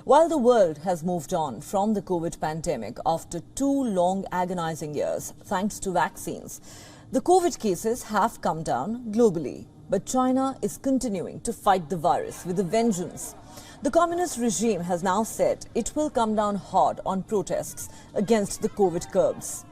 While the world has moved on from the COVID pandemic after 2 long agonizing years, thanks to vaccines, the COVID cases have come down globally. But China is continuing to fight the virus with a vengeance. The communist regime has now said it will come down hard on protests against the COVID curbs.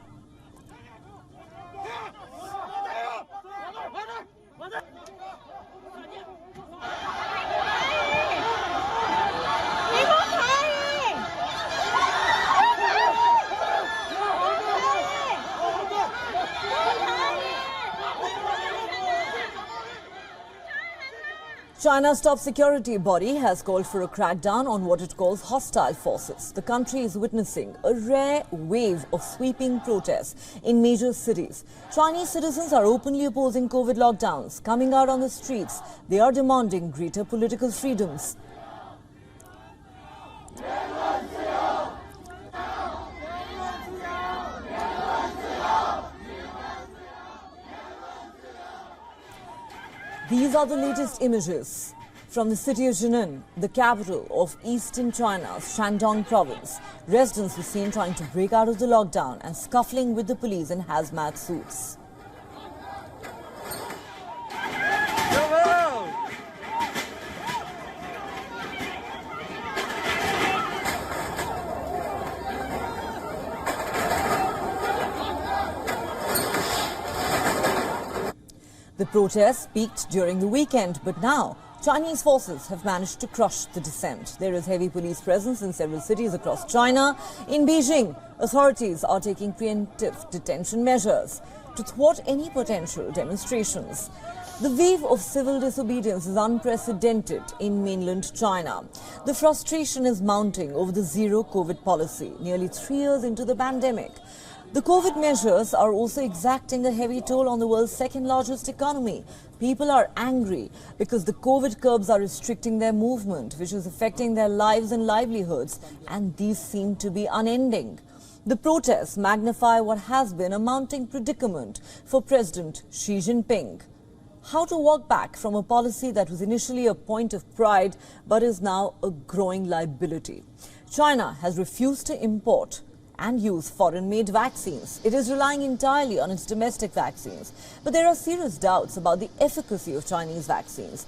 China's top security body has called for a crackdown on what it calls hostile forces. The country is witnessing a rare wave of sweeping protests in major cities. Chinese citizens are openly opposing COVID lockdowns. Coming out on the streets, they are demanding greater political freedoms. These are the latest images from the city of Jinan, the capital of eastern China's Shandong province. Residents were seen trying to break out of the lockdown and scuffling with the police in hazmat suits. The protests peaked during the weekend, but now Chinese forces have managed to crush the dissent. There is heavy police presence in several cities across China. In Beijing, authorities are taking preemptive detention measures to thwart any potential demonstrations. The wave of civil disobedience is unprecedented in mainland China. The frustration is mounting over the zero COVID policy, nearly 3 years into the pandemic. The COVID measures are also exacting a heavy toll on the world's second largest economy. People are angry because the COVID curbs are restricting their movement, which is affecting their lives and livelihoods, and these seem to be unending. The protests magnify what has been a mounting predicament for President Xi Jinping. How to walk back from a policy that was initially a point of pride but is now a growing liability. China has refused to import and use foreign-made vaccines. It is relying entirely on its domestic vaccines. But there are serious doubts about the efficacy of Chinese vaccines.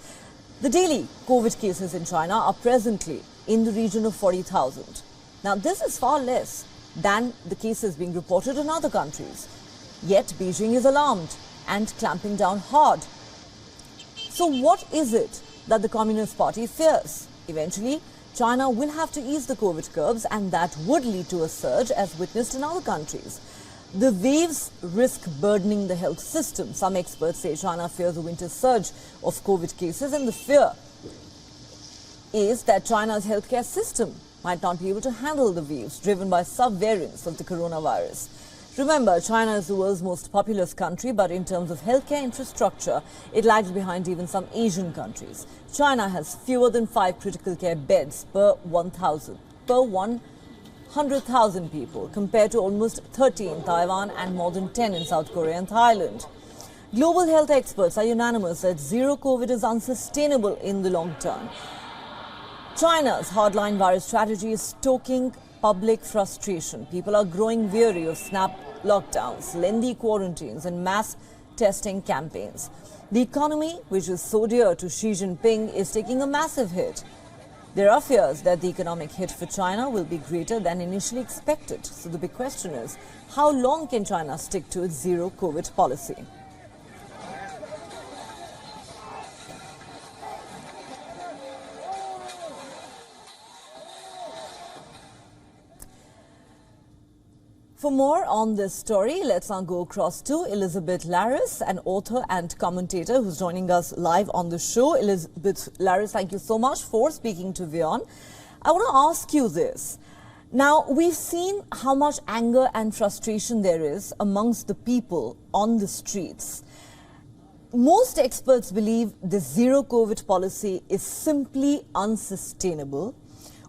The daily COVID cases in China are presently in the region of 40,000. Now, this is far less than the cases being reported in other countries. Yet, Beijing is alarmed and clamping down hard. So what is it that the Communist Party fears? Eventually, China will have to ease the COVID curbs, and that would lead to a surge as witnessed in other countries. The waves risk burdening the health system. Some experts say China fears a winter surge of COVID cases, and the fear is that China's healthcare system might not be able to handle the waves driven by sub-variants of the coronavirus. Remember, China is the world's most populous country, but in terms of healthcare infrastructure, it lags behind even some Asian countries. China has fewer than 5 critical care beds per 100,000 people, compared to almost 30 in Taiwan and more than 10 in South Korea and Thailand. Global health experts are unanimous that zero COVID is unsustainable in the long term. China's hardline virus strategy is stoking public frustration. People are growing weary of snap lockdowns, lengthy quarantines and mass testing campaigns. The economy, which is so dear to Xi Jinping, is taking a massive hit. There are fears that the economic hit for China will be greater than initially expected. So the big question is, how long can China stick to its zero COVID policy? For more on this story, let's now go across to Elizabeth Laris, an author and commentator who's joining us live on the show. Elizabeth Laris, thank you so much for speaking to WION. I want to ask you this. Now, we've seen how much anger and frustration there is amongst the people on the streets. Most experts believe the zero COVID policy is simply unsustainable.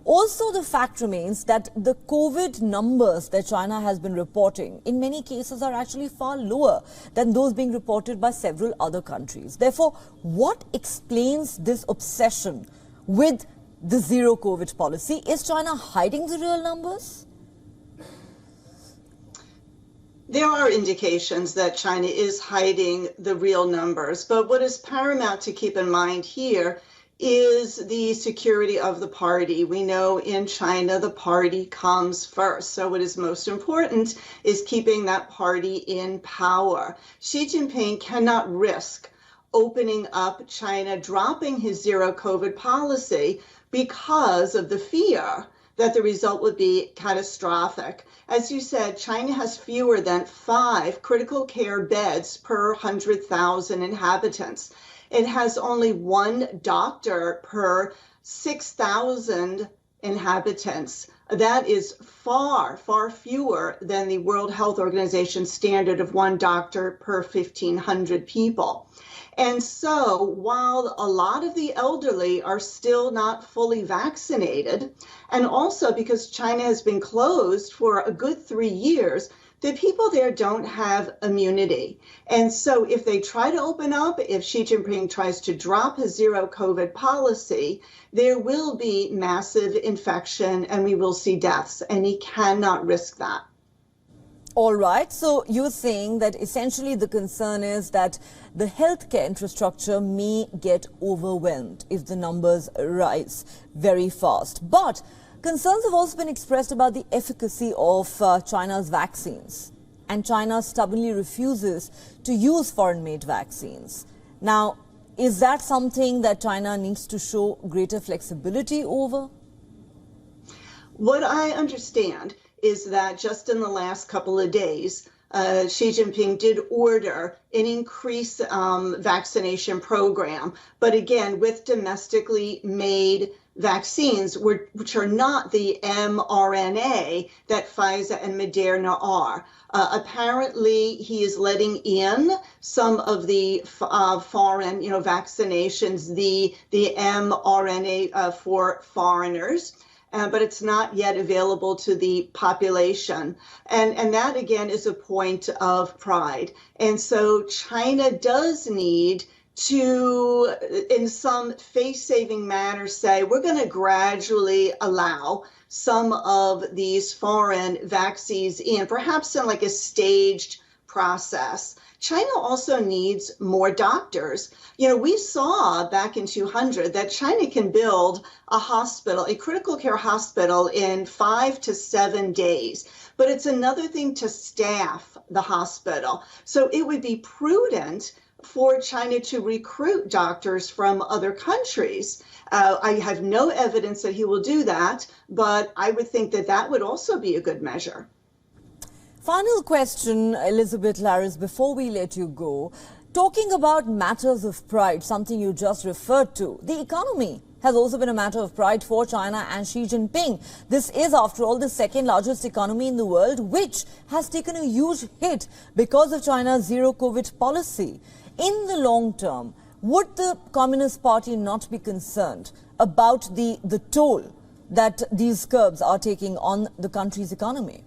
Also, the fact remains that the COVID numbers that China has been reporting in many cases are actually far lower than those being reported by several other countries. Therefore, what explains this obsession with the zero COVID policy. Is China hiding the real numbers? There are indications that China is hiding the real numbers, but what is paramount to keep in mind here is the security of the party. We know in China the party comes first. So what is most important is keeping that party in power. Xi Jinping cannot risk opening up China, dropping his zero COVID policy because of the fear that the result would be catastrophic. As you said, China has fewer than 5 critical care beds per 100,000 inhabitants. It has only 1 doctor per 6,000 inhabitants. That is far, far fewer than the World Health Organization standard of 1 doctor per 1,500 people. And so while a lot of the elderly are still not fully vaccinated, and also because China has been closed for a good 3 years, the people there don't have immunity. And so if they try to open up, if Xi Jinping tries to drop his zero COVID policy, there will be massive infection and we will see deaths, and he cannot risk that. All right. So you're saying that essentially the concern is that the healthcare infrastructure may get overwhelmed if the numbers rise very fast. But concerns have also been expressed about the efficacy of China's vaccines. And China stubbornly refuses to use foreign-made vaccines. Now, is that something that China needs to show greater flexibility over? What I understand is that just in the last couple of days, Xi Jinping did order an increased vaccination program, but again, with domestically made vaccines, which are not the mRNA that Pfizer and Moderna are. Apparently, he is letting in some of the foreign, vaccinations, the mRNA for foreigners. But it's not yet available to the population. And that, again, is a point of pride. And so China does need to, in some face-saving manner, say, we're going to gradually allow some of these foreign vaccines in, perhaps in like a staged process. China also needs more doctors. We saw back in 200 that China can build a hospital, a critical care hospital, in 5 to 7 days. But it's another thing to staff the hospital. So it would be prudent for China to recruit doctors from other countries. I have no evidence that he will do that, but I would think that that would also be a good measure. Final question, Elizabeth Laris, before we let you go. Talking about matters of pride, something you just referred to, the economy has also been a matter of pride for China and Xi Jinping. This is, after all, the second largest economy in the world, which has taken a huge hit because of China's zero COVID policy. In the long term, would the Communist Party not be concerned about the toll that these curbs are taking on the country's economy?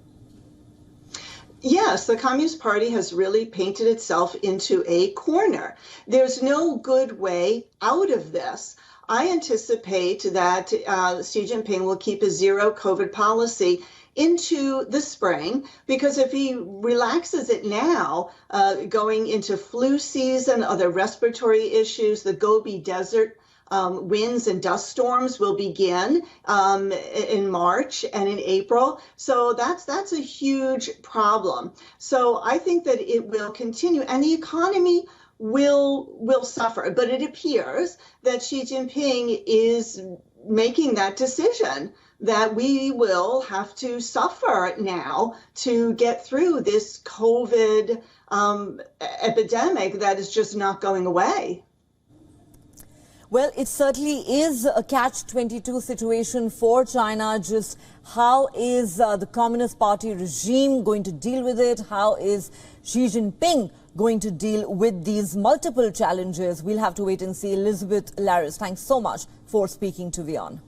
Yes, the Communist Party has really painted itself into a corner. There's no good way out of this. I anticipate that Xi Jinping will keep a zero COVID policy into the spring, because if he relaxes it now, going into flu season, other respiratory issues, the Gobi Desert winds and dust storms will begin in March and in April. So that's a huge problem. So I think that it will continue, and the economy will suffer. But it appears that Xi Jinping is making that decision, that we will have to suffer now to get through this COVID epidemic that is just not going away. Well, it certainly is a catch-22 situation for China. Just how is the Communist Party regime going to deal with it? How is Xi Jinping going to deal with these multiple challenges? We'll have to wait and see. Elizabeth Laris, thanks so much for speaking to WION.